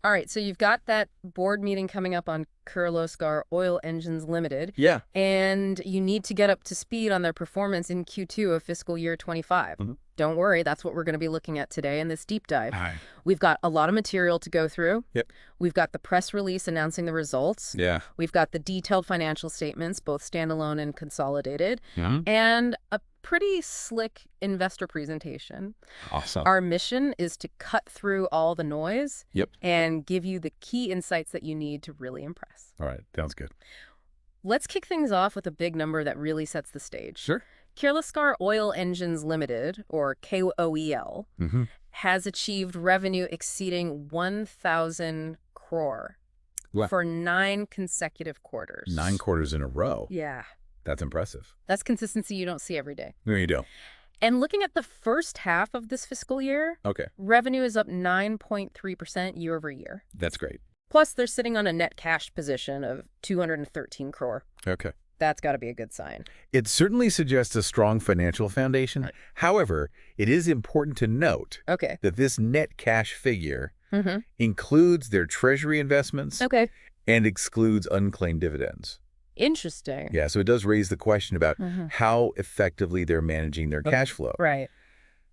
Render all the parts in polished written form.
All right, so you've got that board meeting coming up on Kirloskar Oil Engines Ltd. Yeah. And you need to get up to speed on their performance in Q2 of fiscal year 25. Mm-hmm. Don't worry, that's what we're going to be looking at today in this deep dive. All right. We've got a lot of material to go through. Yep. We've got the press release announcing the results. Yeah. We've got the detailed financial statements, both standalone and consolidated. Yeah. And a pretty slick investor presentation. Awesome. Our mission is to cut through all the noise Yep. and give you the key insights that you need to really impress. All right. Sounds good. Let's kick things off with a big number that really sets the stage. Sure. Kirloskar Oil Engines Ltd, or KOEL, Mm-hmm. has achieved revenue exceeding 1,000 crore Wow. for 9 consecutive quarters. 9 quarters in a row. Yeah. That's impressive. That's consistency you don't see every day. There you go. And looking at the first half of this fiscal year, Okay. revenue is up 9.3% year over year. That's great. Plus, they're sitting on a net cash position of 213 crore. Okay. That's got to be a good sign. It certainly suggests a strong financial foundation. Right. However, it is important to note Okay. that this net cash figure Mm-hmm. includes their treasury investments Okay. and excludes unclaimed dividends. Interesting. Yeah, so it does raise the question about Mm-hmm. how effectively they're managing their cash flow. Right.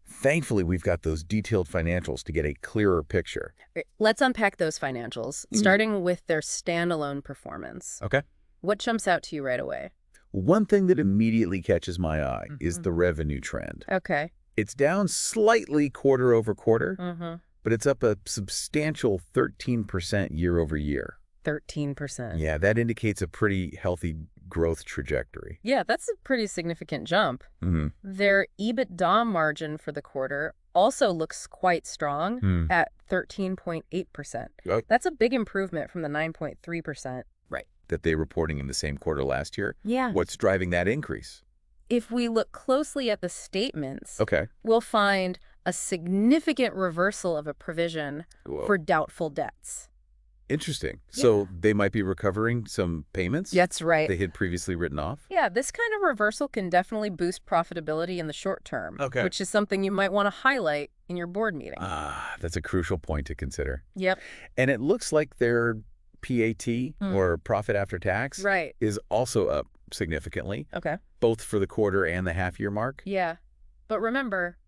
Thankfully, we've got those detailed financials to get a clearer picture. Let's unpack those financials, starting with their standalone performance. Okay. What jumps out to you right away? One thing that immediately catches my eye is Mhm. the revenue trend. Okay. It's down slightly quarter over quarter, Mm-hmm. but it's up a substantial 13% year over year. 13%. Yeah, that indicates a pretty healthy growth trajectory. Yeah, that's a pretty significant jump. Mm-hmm. Their EBITDA margin for the quarter also looks quite strong at 13.8%. Oh. That's a big improvement from the 9.3%. Right. That they're reporting in the same quarter last year. Yeah. What's driving that increase? If we look closely at the statements, Okay. we'll find a significant reversal of a provision Whoa. for doubtful debts. Interesting. So they might be recovering some payments That's right. they had previously written off? Yeah, this kind of reversal can definitely boost profitability in the short term, Okay. which is something you might want to highlight in your board meeting. Ah, that's a crucial point to consider. Yep. And it looks like their PAT, or profit after tax, Right. is also up significantly, Okay. both for the quarter and the half-year mark. Yeah. But remember,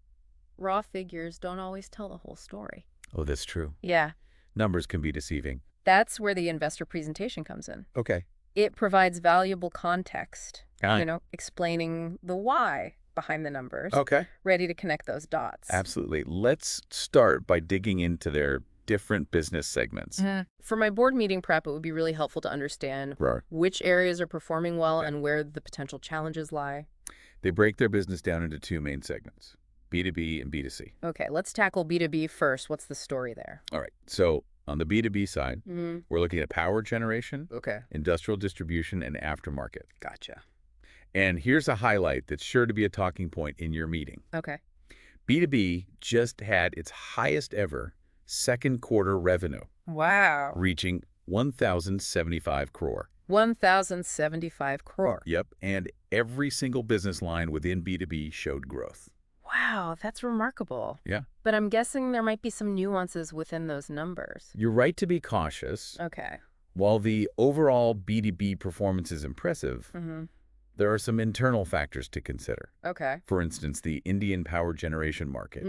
raw figures don't always tell the whole story. Oh, that's true. Yeah. Numbers can be deceiving. That's where the investor presentation comes in. Okay. It provides valuable context, Got it. explaining the why behind the numbers, Okay. ready to connect those dots. Absolutely. Let's start by digging into their different business segments. For my board meeting prep, it would be really helpful to understand Right. which areas are performing well and where the potential challenges lie. They break their business down into 2 main segments, B2B and B2C. Okay, let's tackle B2B first. What's the story there? All right. So on the B2B side, we're looking at power generation, Okay. industrial distribution, and aftermarket. Gotcha. And here's a highlight that's sure to be a talking point in your meeting. Okay. B2B just had its highest ever second quarter revenue, Wow. reaching 1,075 crore. 1,075 crore. Yep. And every single business line within B2B showed growth. Wow, that's remarkable. Yeah. But I'm guessing there might be some nuances within those numbers. You're right to be cautious. Okay. While the overall B2B performance is impressive, there are some internal factors to consider. Okay. For instance, the Indian power generation market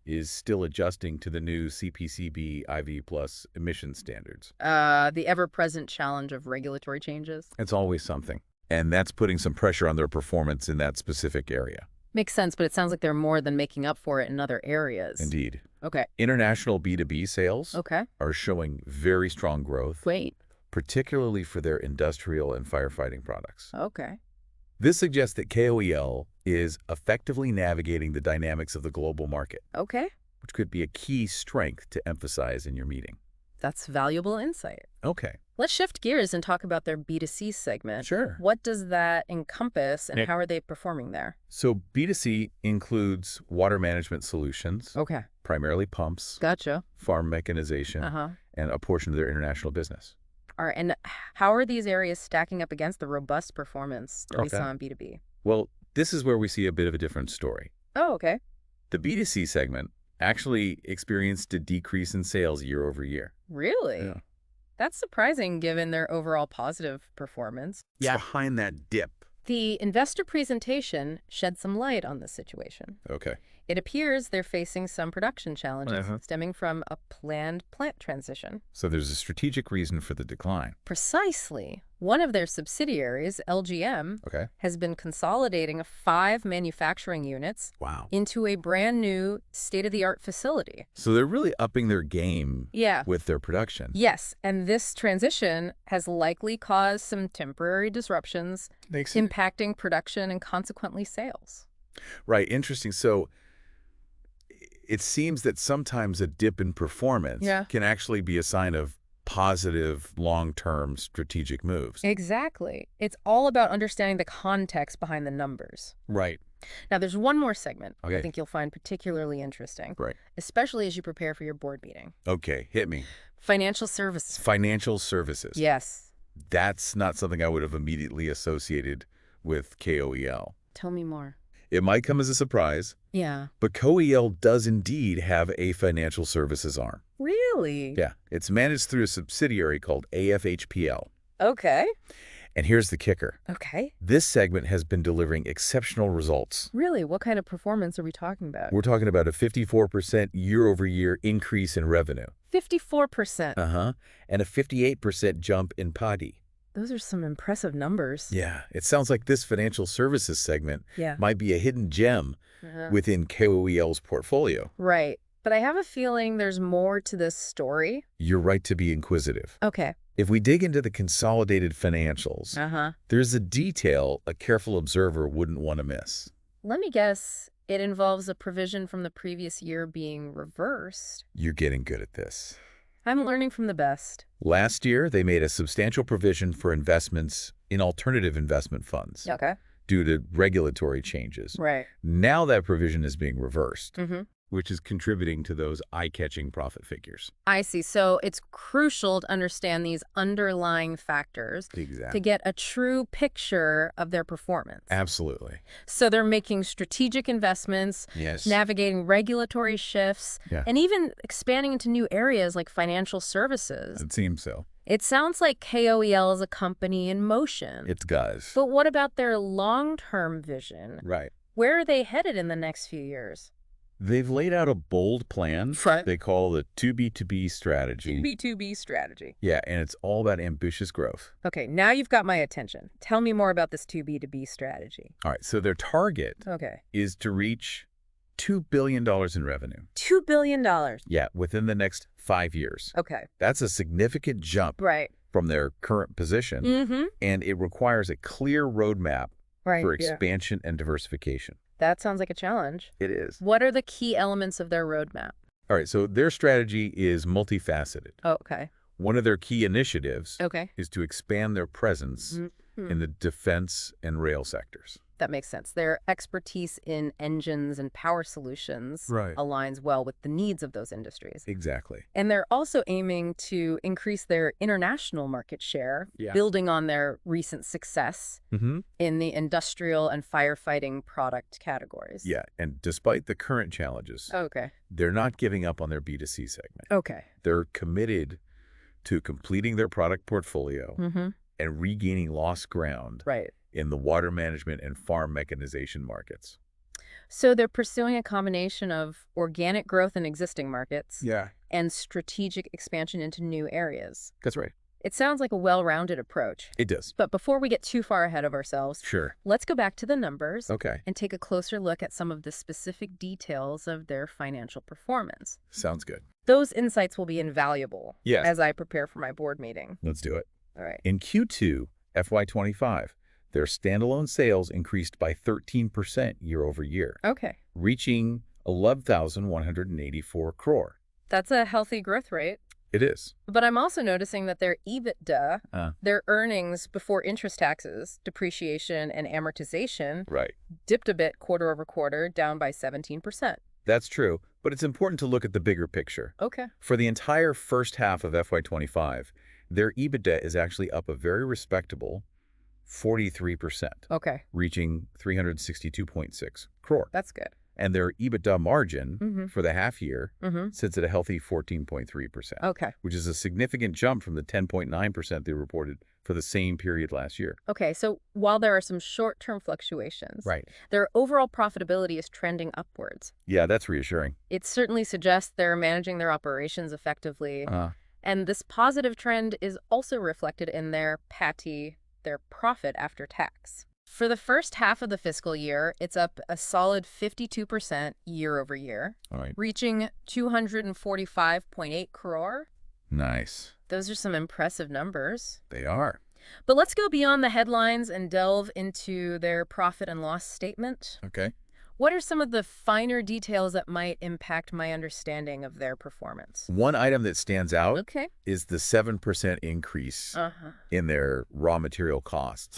is still adjusting to the new CPCB IV plus emission standards. The ever-present challenge of regulatory changes. It's always something. And that's putting some pressure on their performance in that specific area. Makes sense, but it sounds like they're more than making up for it in other areas. Indeed. Okay. International B2B sales Okay. are showing very strong growth, Wait. particularly for their industrial and firefighting products. Okay. This suggests that KOEL is effectively navigating the dynamics of the global market, Okay. which could be a key strength to emphasize in your meeting. That's valuable insight. Okay. Let's shift gears and talk about their B2C segment. Sure. What does that encompass and Yeah. how are they performing there? So B2C includes water management solutions, Okay. primarily pumps, Gotcha. farm mechanization, Uh-huh. and a portion of their international business. All right. And how are these areas stacking up against the robust performance that we Okay. saw in B2B? Well, this is where we see a bit of a different story. Oh, okay. The B2C segment actually experienced a decrease in sales year over year. Really? Yeah. That's surprising given their overall positive performance. It's behind that dip. The investor presentation shed some light on the situation. Okay. It appears they're facing some production challenges stemming from a planned plant transition. So there's a strategic reason for the decline. Precisely. One of their subsidiaries, LGM, Okay. has been consolidating 5 manufacturing units Wow. into a brand new state-of-the-art facility. So they're really upping their game Yeah. with their production. Yes, and this transition has likely caused some temporary disruptions, impacting production and consequently sales. Right. Interesting. So it seems that sometimes a dip in performance can actually be a sign of positive long-term strategic moves. Exactly. It's all about understanding the context behind the numbers. Right. Now, there's one more segment I Okay. think you'll find particularly interesting, Right. especially as you prepare for your board meeting. Okay. Hit me. Financial services. Financial services. Yes. That's not something I would have immediately associated with KOEL. Tell me more. It might come as a surprise, Yeah. but KOEL does indeed have a financial services arm. Really? Yeah. It's managed through a subsidiary called AFHPL. Okay. And here's the kicker. Okay. This segment has been delivering exceptional results. Really? What kind of performance are we talking about? We're talking about a 54% year-over-year increase in revenue. 54%. And a 58% jump in PADI. Those are some impressive numbers. Yeah, it sounds like this financial services segment Yeah. might be a hidden gem within KOEL's portfolio. Right. But I have a feeling there's more to this story. You're right to be inquisitive. Okay. If we dig into the consolidated financials, there's a detail a careful observer wouldn't want to miss. Let me guess, it involves a provision from the previous year being reversed. You're getting good at this. I'm learning from the best. Last year, they made a substantial provision for investments in alternative investment funds due to regulatory changes. Right. Now that provision is being reversed, which is contributing to those eye-catching profit figures. I see. So it's crucial to understand these underlying factors to get a true picture of their performance. Absolutely. So they're making strategic investments, navigating regulatory shifts, and even expanding into new areas like financial services. It seems so. It sounds like KOEL is a company in motion. It does. But what about their long-term vision? Right. Where are they headed in the next few years? They've laid out a bold plan they call the 2B2B strategy. 2B2B strategy. Yeah, and it's all about ambitious growth. Okay, now you've got my attention. Tell me more about this 2B2B strategy. All right, so their target is to reach $2 billion in revenue. $2 billion? Yeah, within the next 5 years. Okay. That's a significant jump from their current position, and it requires a clear roadmap for expansion and diversification. That sounds like a challenge. It is. What are the key elements of their roadmap? All right, so their strategy is multifaceted. Oh, okay. One of their key initiatives is to expand their presence in the defense and rail sectors. That makes sense. Their expertise in engines and power solutions aligns well with the needs of those industries. Exactly. And they're also aiming to increase their international market share, building on their recent success in the industrial and firefighting product categories. Yeah, and despite the current challenges, they're not giving up on their B2C segment. They're committed to completing their product portfolio and regaining lost ground in the water management and farm mechanization markets. So they're pursuing a combination of organic growth in existing markets and strategic expansion into new areas. That's right. It sounds like a well-rounded approach. It does. But before we get too far ahead of ourselves, let's go back to the numbers and take a closer look at some of the specific details of their financial performance. Sounds good. Those insights will be invaluable as I prepare for my board meeting. Let's do it. All right. In Q2 FY25, their standalone sales increased by 13% year over year, reaching 11,184 crore. That's a healthy growth rate. It is. But I'm also noticing that their EBITDA, their earnings before interest taxes, depreciation, and amortization, dipped a bit quarter over quarter, down by 17%. That's true, but it's important to look at the bigger picture. For the entire first half of FY25, their EBITDA is actually up a very respectable 43%, reaching 362.6 crore. That's good. And their EBITDA margin for the half year sits at a healthy 14.3%. Okay. Which is a significant jump from the 10.9% they reported for the same period last year. Okay, so while there are some short-term fluctuations, their overall profitability is trending upwards. Yeah, that's reassuring. It certainly suggests they're managing their operations effectively. And this positive trend is also reflected in their PATI, their profit after tax. For the first half of the fiscal year, it's up a solid 52% year over year, reaching 245.8 crore. Nice. Those are some impressive numbers. They are. But let's go beyond the headlines and delve into their profit and loss statement. Okay. What are some of the finer details that might impact my understanding of their performance? One item that stands out is the 7% increase in their raw material costs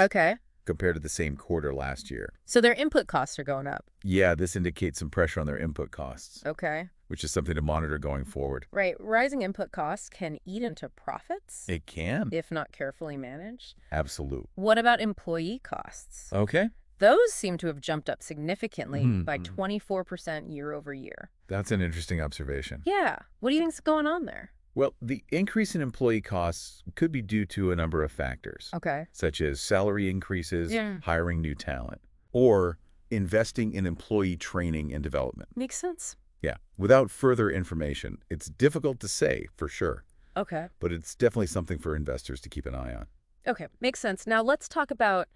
compared to the same quarter last year. So their input costs are going up. Yeah, this indicates some pressure on their input costs. Okay. Which is something to monitor going forward. Right. Rising input costs can eat into profits. It can. If not carefully managed. Absolute. What about employee costs? Okay. Those seem to have jumped up significantly by 24% year over year. That's an interesting observation. Yeah. What do you think's going on there? Well, the increase in employee costs could be due to a number of factors. Such as salary increases, hiring new talent, or investing in employee training and development. Makes sense. Yeah. Without further information, it's difficult to say for sure. Okay. But it's definitely something for investors to keep an eye on. Okay. Makes sense. Now let's talk about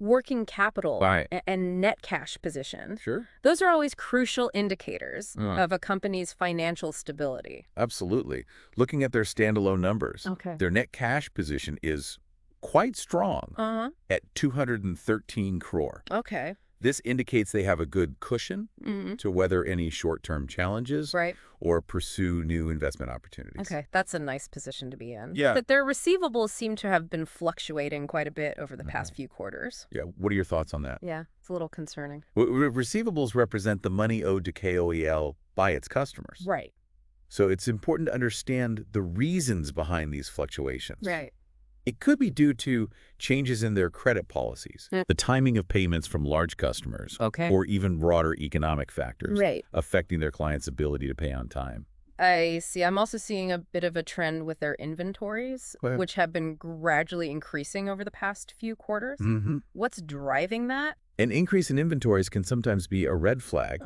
working capital and net cash position. Sure. Those are always crucial indicators of a company's financial stability. Absolutely. Looking at their standalone numbers, their net cash position is quite strong at 213 crore. Okay. This indicates they have a good cushion to weather any short-term challenges or pursue new investment opportunities. Okay, that's a nice position to be in. Yeah. But their receivables seem to have been fluctuating quite a bit over the past few quarters. Yeah, what are your thoughts on that? Yeah, it's a little concerning. Receivables represent the money owed to KOEL by its customers. Right. So it's important to understand the reasons behind these fluctuations. Right. It could be due to changes in their credit policies, the timing of payments from large customers, or even broader economic factors affecting their clients' ability to pay on time. I see. I'm also seeing a bit of a trend with their inventories, which have been gradually increasing over the past few quarters. What's driving that? An increase in inventories can sometimes be a red flag,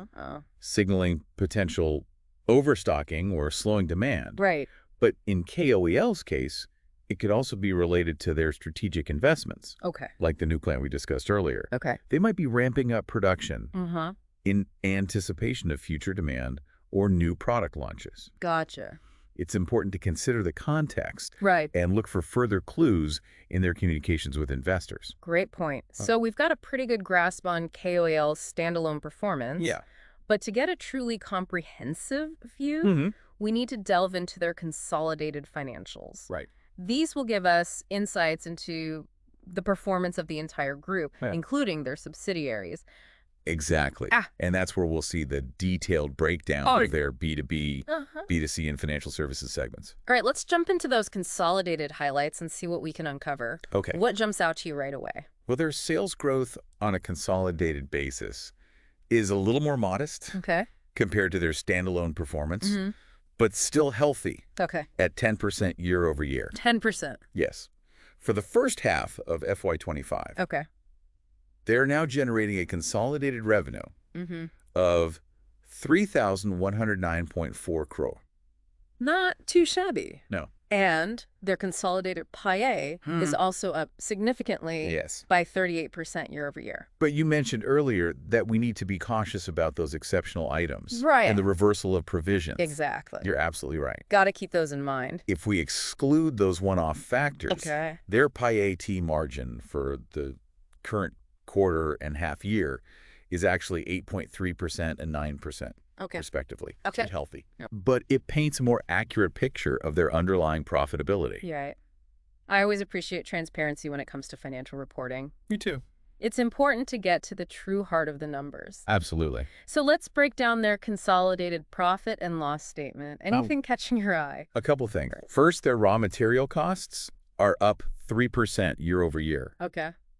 signaling potential overstocking or slowing demand. Right. But in KOEL's case, it could also be related to their strategic investments, like the new plant we discussed earlier. They might be ramping up production in anticipation of future demand or new product launches. Gotcha. It's important to consider the context and look for further clues in their communications with investors. Great point. So we've got a pretty good grasp on KOEL's standalone performance. Yeah. But to get a truly comprehensive view, we need to delve into their consolidated financials. Right. These will give us insights into the performance of the entire group, including their subsidiaries. Exactly. And that's where we'll see the detailed breakdown of their B2B, B2C, and financial services segments. All right, let's jump into those consolidated highlights and see what we can uncover. Okay. What jumps out to you right away? Well, their sales growth on a consolidated basis is a little more modest compared to their standalone performance. But still healthy at 10% year over year. 10%? Yes. For the first half of FY25, they're now generating a consolidated revenue of 3,109.4 crore. Not too shabby. No. And their consolidated PAE is also up significantly by 38% year over year. But you mentioned earlier that we need to be cautious about those exceptional items and the reversal of provisions. Exactly. You're absolutely right. Got to keep those in mind. If we exclude those one-off factors, their PAT margin for the current quarter and half year is actually 8.3% and 9%. Respectively. Quite healthy. But it paints a more accurate picture of their underlying profitability. Right. I always appreciate transparency when it comes to financial reporting. Me too. It's important to get to the true heart of the numbers. Absolutely. So let's break down their consolidated profit and loss statement. Anything catching your eye? A couple things. First, their raw material costs are up 3% year over year.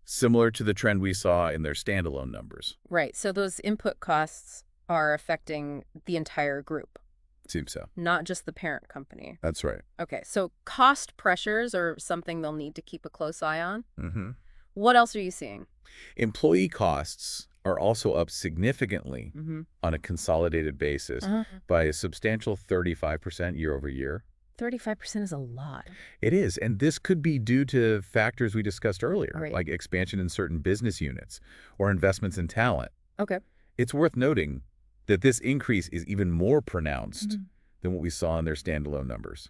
Similar to the trend we saw in their standalone numbers. Right. So those input costs are affecting the entire group. Seems so. Not just the parent company. That's right. Okay, so cost pressures are something they'll need to keep a close eye on. Mm-hmm. What else are you seeing? Employee costs are also up significantly on a consolidated basis by a substantial 35% year over year. 35% is a lot. It is, and this could be due to factors we discussed earlier, Right. like expansion in certain business units or investments in talent. Okay. It's worth noting that this increase is even more pronounced than what we saw in their standalone numbers.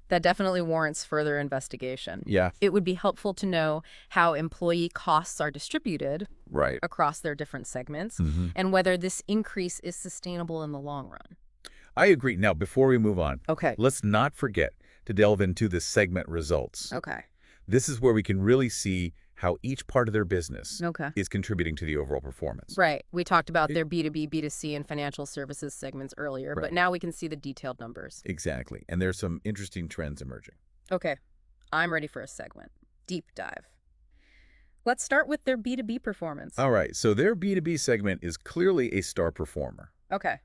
That definitely warrants further investigation. Yeah. It would be helpful to know how employee costs are distributed across their different segments and whether this increase is sustainable in the long run. I agree. Now, before we move on, Okay. let's not forget to delve into the segment results. Okay. This is where we can really see how each part of their business is contributing to the overall performance. Right. We talked about their B2B, B2C, and financial services segments earlier, but now we can see the detailed numbers. Exactly. And there's some interesting trends emerging. Okay. I'm ready for a segment. Deep dive. Let's start with their B2B performance. All right. So their B2B segment is clearly a star performer. Okay.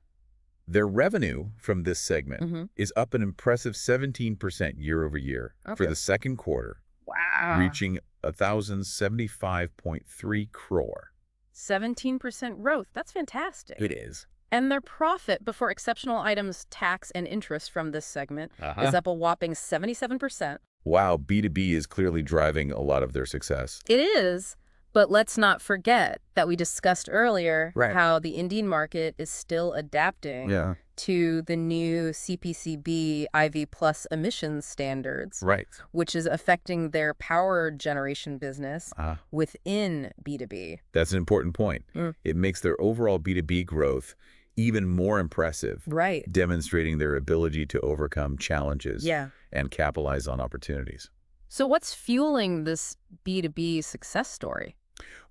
Their revenue from this segment is up an impressive 17% year over year for the second quarter. Wow. Reaching 1,075.3 crore. 17% growth. That's fantastic. It is. And their profit before exceptional items, tax, and interest from this segment is up a whopping 77%. Wow, B2B is clearly driving a lot of their success. It is, but let's not forget that we discussed earlier how the Indian market is still adapting to the new CPCB IV plus emissions standards, which is affecting their power generation business within B2B. That's an important point. It makes their overall B2B growth even more impressive, demonstrating their ability to overcome challenges and capitalize on opportunities. So what's fueling this B2B success story?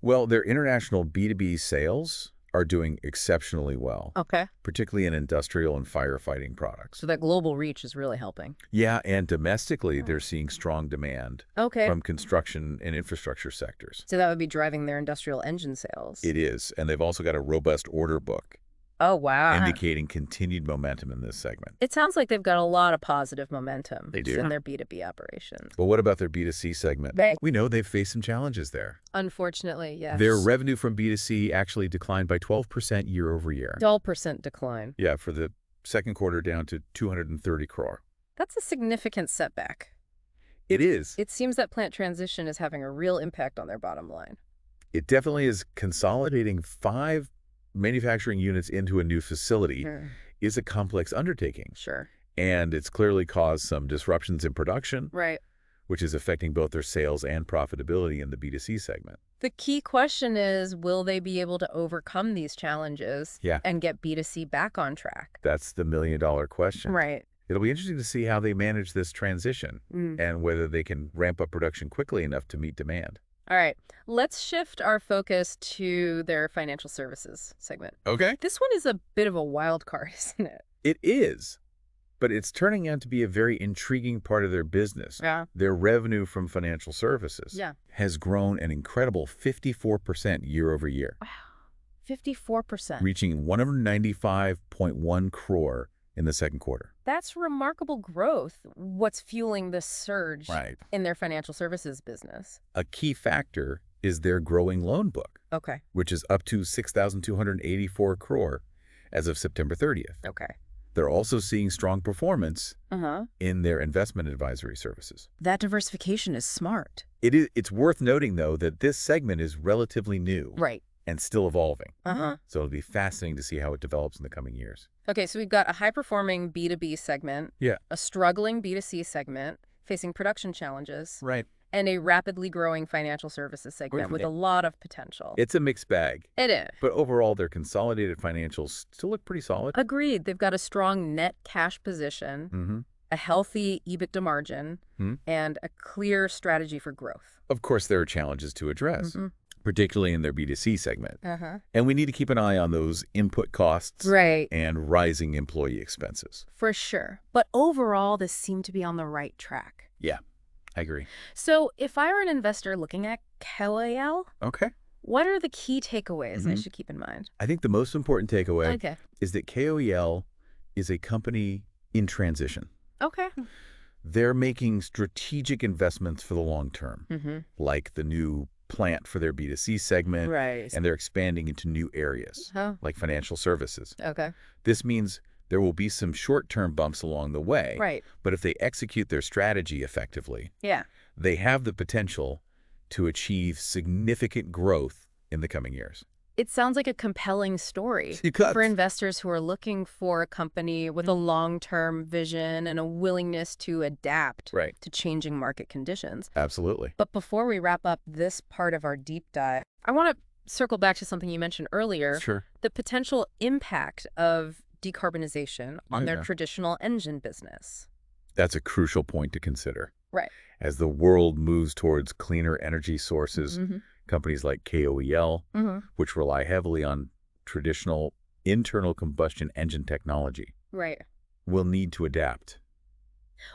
Well, their international B2B sales are doing exceptionally well. Okay. Particularly in industrial and firefighting products. So that global reach is really helping. Yeah, and domestically, they're seeing strong demand from construction and infrastructure sectors. So that would be driving their industrial engine sales. It is, and they've also got a robust order book. Oh, wow. Indicating continued momentum in this segment. It sounds like they've got a lot of positive momentum they do. In their B2B operations. But what about their B2C segment? We know they've faced some challenges there. Unfortunately, yes. Their revenue from B2C actually declined by 12% year over year. 12% decline. Yeah, for the second quarter down to 230 crore. That's a significant setback. It is. It seems that plant transition is having a real impact on their bottom line. It definitely is. Consolidating 5 manufacturing units into a new facility is a complex undertaking. Sure. And it's clearly caused some disruptions in production, which is affecting both their sales and profitability in the B2C segment. The key question is, will they be able to overcome these challenges and get B2C back on track? That's the million-dollar question. Right. It'll be interesting to see how they manage this transition and whether they can ramp up production quickly enough to meet demand. All right, let's shift our focus to their financial services segment. Okay. This one is a bit of a wild card, isn't it? It is, but it's turning out to be a very intriguing part of their business. Yeah. Their revenue from financial services has grown an incredible 54% year over year. Wow, 54%. Reaching 195.1 crore in the second quarter. That's remarkable growth. What's fueling this surge in their financial services business? A key factor is their growing loan book, which is up to 6,284 crore as of September 30th. Okay. They're also seeing strong performance in their investment advisory services. That diversification is smart. It's worth noting, though, that this segment is relatively new. And still evolving. So it'll be fascinating to see how it develops in the coming years. Okay, so we've got a high-performing B2B segment, a struggling B2C segment facing production challenges, and a rapidly growing financial services segment with a lot of potential. It's a mixed bag. It is. But overall, their consolidated financials still look pretty solid. Agreed. They've got a strong net cash position, a healthy EBITDA margin, and a clear strategy for growth. Of course, there are challenges to address. Particularly in their B2C segment. And we need to keep an eye on those input costs and rising employee expenses. For sure. But overall, this seemed to be on the right track. Yeah, I agree. So if I were an investor looking at KOAL, What are the key takeaways I should keep in mind? I think the most important takeaway is that KOEL is a company in transition. Okay. They're making strategic investments for the long term, like the new plant for their B2C segment, and they're expanding into new areas, like financial services. Okay. This means there will be some short-term bumps along the way, but if they execute their strategy effectively, they have the potential to achieve significant growth in the coming years. It sounds like a compelling story for investors who are looking for a company with a long-term vision and a willingness to adapt to changing market conditions. Absolutely. But before we wrap up this part of our deep dive, I want to circle back to something you mentioned earlier, the potential impact of decarbonization on their traditional engine business. That's a crucial point to consider. Right. As the world moves towards cleaner energy sources, companies like KOEL, which rely heavily on traditional internal combustion engine technology, will need to adapt.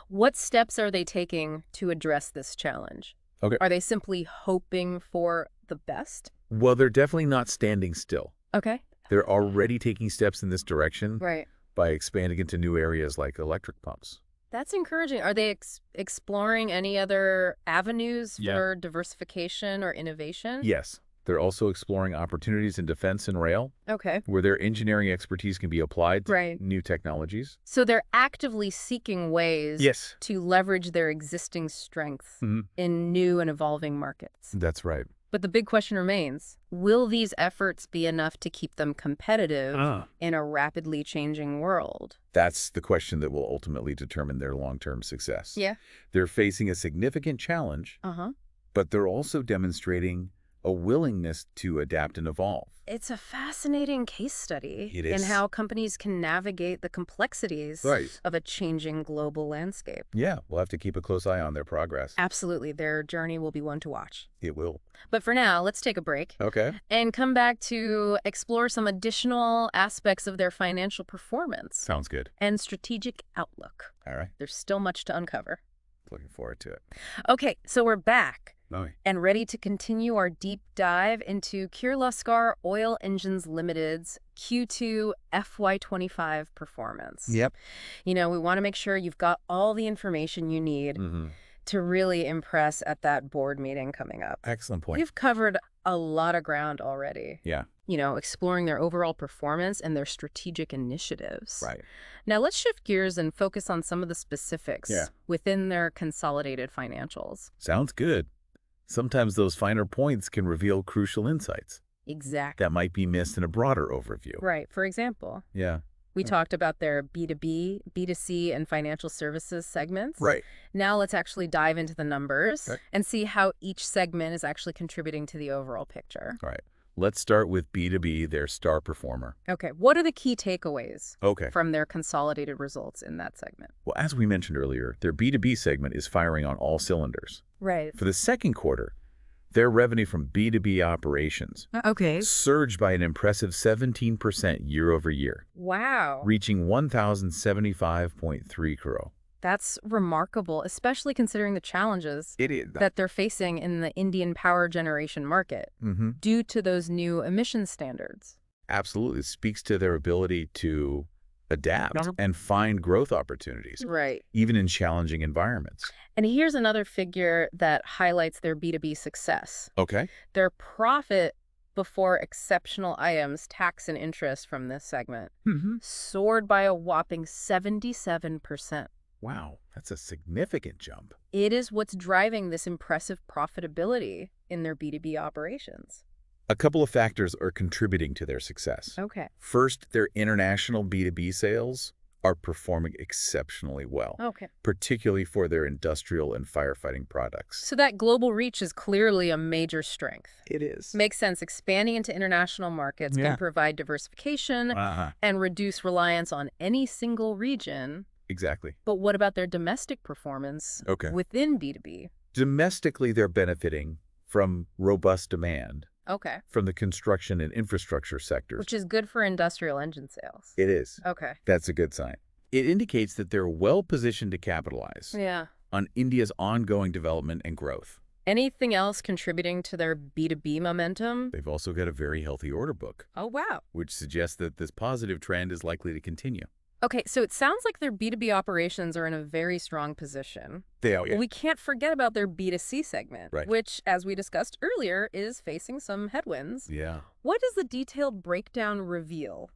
What steps are they taking to address this challenge? Are they simply hoping for the best? Well, they're definitely not standing still. Okay. They're already taking steps in this direction by expanding into new areas like electric pumps. That's encouraging. Are they exploring any other avenues for diversification or innovation? Yes. They're also exploring opportunities in defense and rail, where their engineering expertise can be applied to new technologies. So they're actively seeking ways to leverage their existing strengths in new and evolving markets. That's right. But the big question remains, will these efforts be enough to keep them competitive in a rapidly changing world? That's the question that will ultimately determine their long-term success. Yeah. They're facing a significant challenge, but they're also demonstrating a willingness to adapt and evolve. It's a fascinating case study in how companies can navigate the complexities of a changing global landscape. Yeah, we'll have to keep a close eye on their progress. Absolutely. Their journey will be one to watch. It will. But for now, let's take a break. Okay. And come back to explore some additional aspects of their financial performance. Sounds good. And strategic outlook. All right. There's still much to uncover. Looking forward to it. Okay, so we're back. And ready to continue our deep dive into Kirloskar Oil Engines Ltd's Q2 FY25 performance. Yep. You know, we want to make sure you've got all the information you need to really impress at that board meeting coming up. Excellent point. You've covered a lot of ground already. Yeah. You know, exploring their overall performance and their strategic initiatives. Right. Now let's shift gears and focus on some of the specifics within their consolidated financials. Sounds good. Sometimes those finer points can reveal crucial insights. Exactly. That might be missed in a broader overview. Right. For example, we talked about their B2B, B2C, and financial services segments. Right. Now let's actually dive into the numbers and see how each segment is actually contributing to the overall picture. All right. Let's start with B2B, their star performer. Okay. What are the key takeaways from their consolidated results in that segment? Well, as we mentioned earlier, their B2B segment is firing on all cylinders. Right. For the second quarter, their revenue from B2B operations surged by an impressive 17% year over year. Wow. Reaching 1,075.3 crore. That's remarkable, especially considering the challenges that they're facing in the Indian power generation market due to those new emission standards. Absolutely. It speaks to their ability to adapt and find growth opportunities, even in challenging environments. And here's another figure that highlights their B2B success. Their profit before exceptional items, tax and interest from this segment, soared by a whopping 77%. Wow, that's a significant jump. It is what's driving this impressive profitability in their B2B operations. A couple of factors are contributing to their success. First, their international B2B sales are performing exceptionally well, particularly for their industrial and firefighting products. So that global reach is clearly a major strength. It is. Makes sense. Expanding into international markets can provide diversification and reduce reliance on any single region. Exactly. But what about their domestic performance within B2B? Domestically, they're benefiting from robust demand from the construction and infrastructure sectors. Which is good for industrial engine sales. It is. That's a good sign. It indicates that they're well positioned to capitalize on India's ongoing development and growth. Anything else contributing to their B2B momentum? They've also got a very healthy order book. Oh, wow. Which suggests that this positive trend is likely to continue. Okay, so it sounds like their B2B operations are in a very strong position. They are, yeah. We can't forget about their B2C segment, right, which, as we discussed earlier, is facing some headwinds. Yeah. What does the detailed breakdown reveal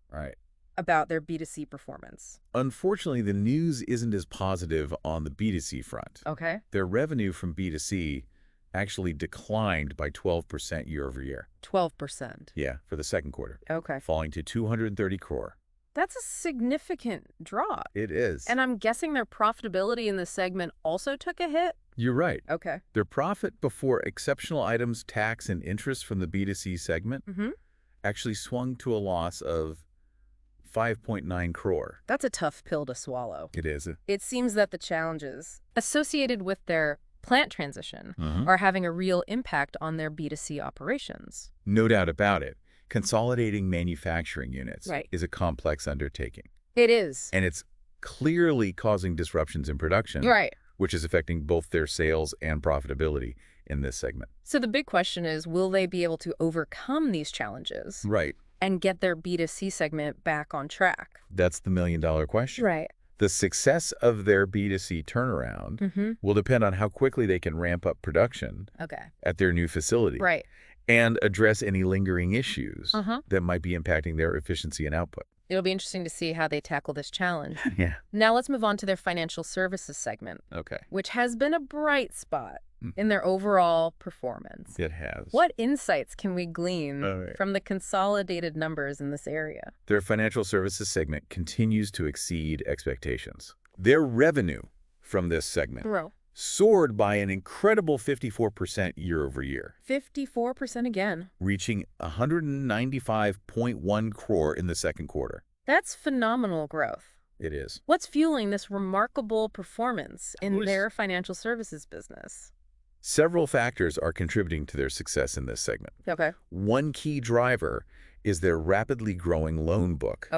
about their B2C performance? Unfortunately, the news isn't as positive on the B2C front. Okay. Their revenue from B2C actually declined by 12% year over year. 12%? Yeah, for the second quarter. Okay. Falling to 230 crore. That's a significant drop. It is. And I'm guessing their profitability in this segment also took a hit? You're right. Okay. Their profit before exceptional items, tax, and interest from the B2C segment actually swung to a loss of 5.9 crore. That's a tough pill to swallow. It is. It seems that the challenges associated with their plant transition are having a real impact on their B2C operations. No doubt about it. Consolidating manufacturing units is a complex undertaking. It is. And it's clearly causing disruptions in production, which is affecting both their sales and profitability in this segment. So the big question is, will they be able to overcome these challenges? And get their B2C segment back on track? That's the million-dollar question. The success of their B2C turnaround will depend on how quickly they can ramp up production at their new facility. And address any lingering issues that might be impacting their efficiency and output. It'll be interesting to see how they tackle this challenge. Now let's move on to their financial services segment, which has been a bright spot in their overall performance. It has. What insights can we glean from the consolidated numbers in this area? Their financial services segment continues to exceed expectations. Their revenue from this segment soared by an incredible 54% year over year. 54% again. Reaching 195.1 crore in the second quarter. That's phenomenal growth. It is. What's fueling this remarkable performance in their financial services business? Several factors are contributing to their success in this segment. One key driver is their rapidly growing loan book,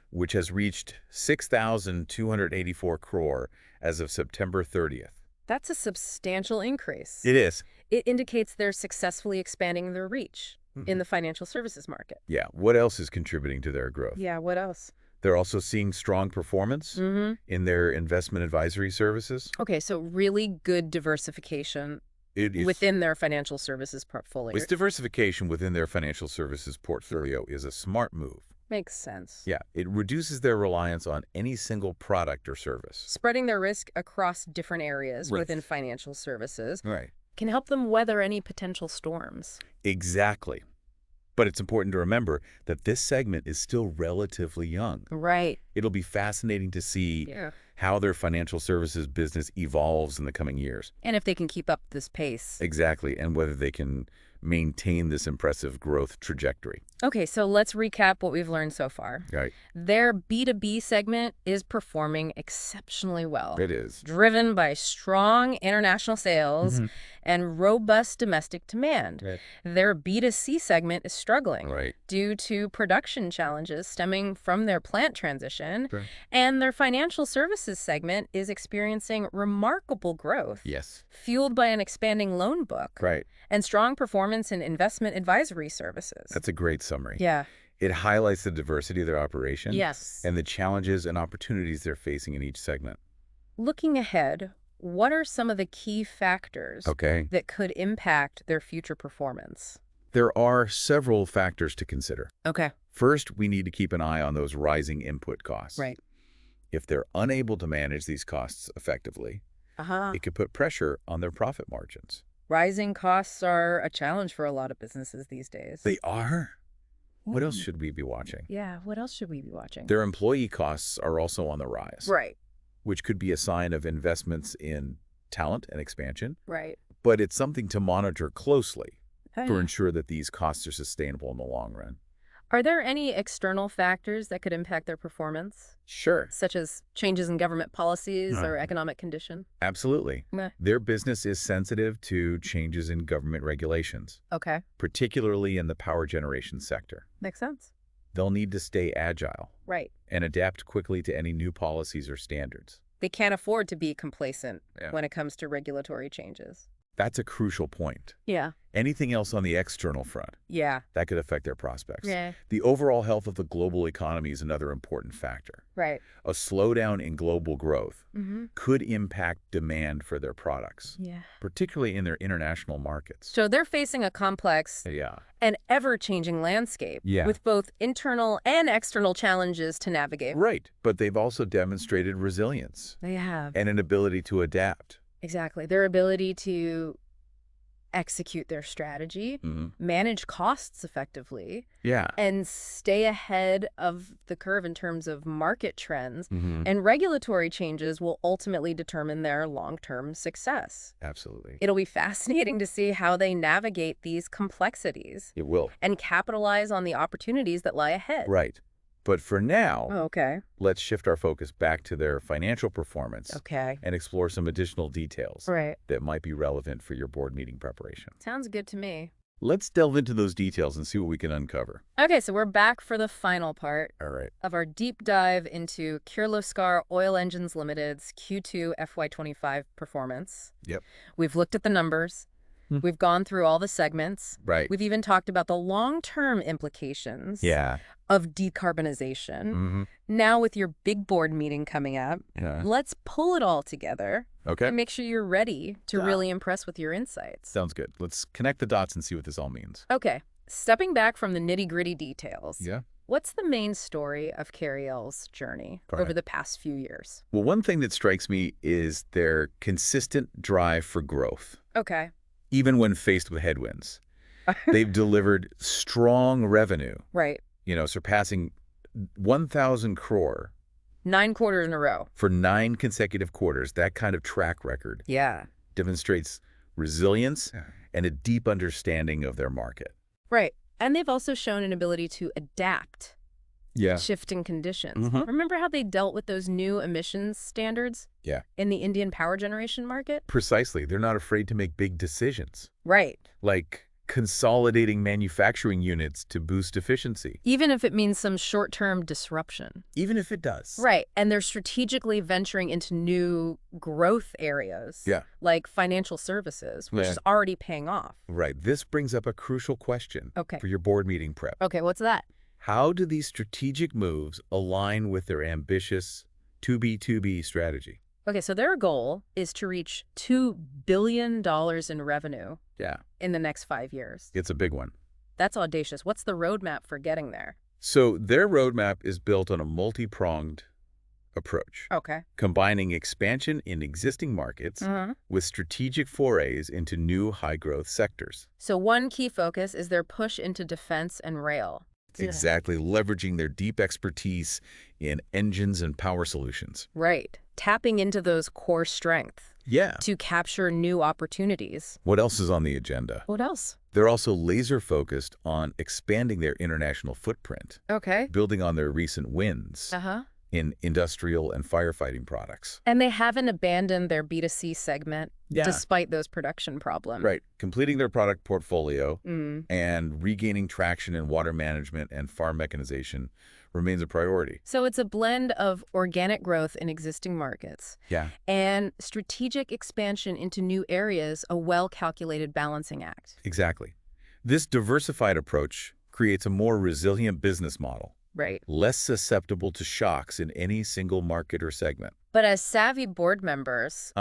which has reached 6,284 crore as of September 30th. That's a substantial increase. It is. It indicates they're successfully expanding their reach in the financial services market. Yeah. What else is contributing to their growth? Yeah, what else? They're also seeing strong performance in their investment advisory services. Okay, so really good diversification within their financial services portfolio. This diversification within their financial services portfolio is a smart move. Makes sense. Yeah, it reduces their reliance on any single product or service. Spreading their risk across different areas within financial services can help them weather any potential storms. Exactly. But it's important to remember that this segment is still relatively young. It'll be fascinating to see how their financial services business evolves in the coming years. And if they can keep up this pace. Exactly, and whether they can maintain this impressive growth trajectory. Okay, so let's recap what we've learned so far. Their B2B segment is performing exceptionally well. It is. Driven by strong international sales and robust domestic demand. Their B2C segment is struggling due to production challenges stemming from their plant transition. And their financial services segment is experiencing remarkable growth. Fueled by an expanding loan book. And strong performance in investment advisory services. That's a great summary. Yeah. It highlights the diversity of their operation. Yes. And the challenges and opportunities they're facing in each segment. Looking ahead, what are some of the key factors that could impact their future performance? There are several factors to consider. Okay. First, we need to keep an eye on those rising input costs. Right. If they're unable to manage these costs effectively, it could put pressure on their profit margins. Rising costs are a challenge for a lot of businesses these days. They are? What else should we be watching? Yeah, what else should we be watching? Their employee costs are also on the rise. Right. Which could be a sign of investments in talent and expansion. Right. But it's something to monitor closely to ensure that these costs are sustainable in the long run. Are there any external factors that could impact their performance? Sure. Such as changes in government policies or economic condition? Absolutely. Their business is sensitive to changes in government regulations. Okay. Particularly in the power generation sector. Makes sense. They'll need to stay agile. Right. And adapt quickly to any new policies or standards. They can't afford to be complacent when it comes to regulatory changes. That's a crucial point. Yeah. Anything else on the external front? Yeah. That could affect their prospects. Yeah. The overall health of the global economy is another important factor. Right. A slowdown in global growth could impact demand for their products, particularly in their international markets. So they're facing a complex and ever-changing landscape with both internal and external challenges to navigate. Right, but they've also demonstrated resilience. They have. And an ability to adapt. Exactly. Their ability to execute their strategy, manage costs effectively, and stay ahead of the curve in terms of market trends, and regulatory changes will ultimately determine their long-term success. Absolutely. It'll be fascinating to see how they navigate these complexities. It will. And capitalize on the opportunities that lie ahead. Right. But for now, let's shift our focus back to their financial performance and explore some additional details that might be relevant for your board meeting preparation. Sounds good to me. Let's delve into those details and see what we can uncover. Okay, so we're back for the final part of our deep dive into Kirloskar Oil Engines Ltd's Q2 FY25 performance. Yep. We've looked at the numbers. We've gone through all the segments. Right. We've even talked about the long-term implications of decarbonization. Now with your big board meeting coming up, let's pull it all together and make sure you're ready to really impress with your insights. Sounds good. Let's connect the dots and see what this all means. Okay. Stepping back from the nitty-gritty details. What's the main story of Kirlo's journey over the past few years? Well, one thing that strikes me is their consistent drive for growth. Okay. Even when faced with headwinds. They've delivered strong revenue. Right. Surpassing 1,000 crore. 9 quarters in a row. For 9 consecutive quarters. That kind of track record demonstrates resilience and a deep understanding of their market. Right. And they've also shown an ability to adapt shifting conditions. Remember how they dealt with those new emissions standards in the Indian power generation market? Precisely. They're not afraid to make big decisions. Right. Like consolidating manufacturing units to boost efficiency. Even if it means some short-term disruption. Even if it does. Right. And they're strategically venturing into new growth areas. Like financial services, which is already paying off. Right. This brings up a crucial question for your board meeting prep. Okay, what's that? How do these strategic moves align with their ambitious 2B2B strategy? Okay, so their goal is to reach $2 billion in revenue in the next 5 years. It's a big one. That's audacious. What's the roadmap for getting there? So their roadmap is built on a multi-pronged approach. Combining expansion in existing markets with strategic forays into new high-growth sectors. So one key focus is their push into defense and rail. Exactly, leveraging their deep expertise in engines and power solutions. Right. Tapping into those core strengths. To capture new opportunities. What else is on the agenda? What else? They're also laser-focused on expanding their international footprint. Building on their recent wins. In industrial and firefighting products. And they haven't abandoned their B2C segment despite those production problems. Right. Completing their product portfolio and regaining traction in water management and farm mechanization remains a priority. So it's a blend of organic growth in existing markets and strategic expansion into new areas, a well-calculated balancing act. Exactly. This diversified approach creates a more resilient business model. Right. Less susceptible to shocks in any single market or segment. But as savvy board members,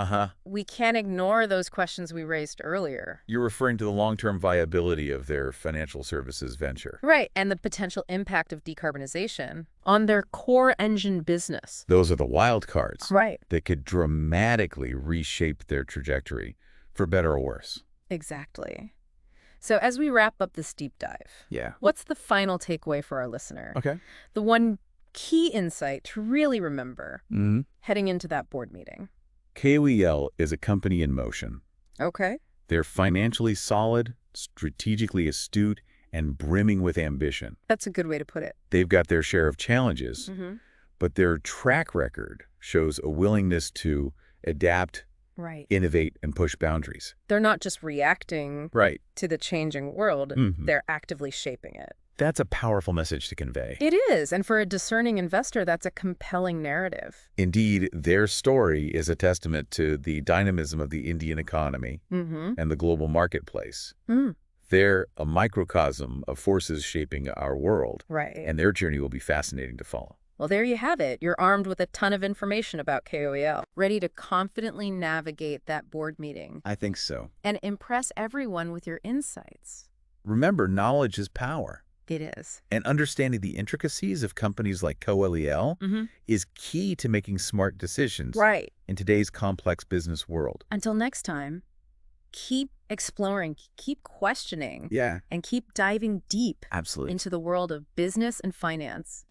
we can't ignore those questions we raised earlier. You're referring to the long-term viability of their financial services venture. Right, and the potential impact of decarbonization on their core engine business. Those are the wild cards. Right. That could dramatically reshape their trajectory, for better or worse. Exactly. So as we wrap up this deep dive, what's the final takeaway for our listener? The one key insight to really remember heading into that board meeting. KOEL is a company in motion. They're financially solid, strategically astute, and brimming with ambition. That's a good way to put it. They've got their share of challenges, but their track record shows a willingness to adapt, innovate, and push boundaries. They're not just reacting to the changing world, they're actively shaping it. That's a powerful message to convey. It is, and for a discerning investor, that's a compelling narrative. Indeed, their story is a testament to the dynamism of the Indian economy and the global marketplace. They're a microcosm of forces shaping our world. Right. And their journey will be fascinating to follow. Well, there you have it. You're armed with a ton of information about KOEL, ready to confidently navigate that board meeting. I think so. And impress everyone with your insights. Remember, knowledge is power. It is. And understanding the intricacies of companies like KOEL is key to making smart decisions in today's complex business world. Until next time, keep exploring, keep questioning, and keep diving deep into the world of business and finance.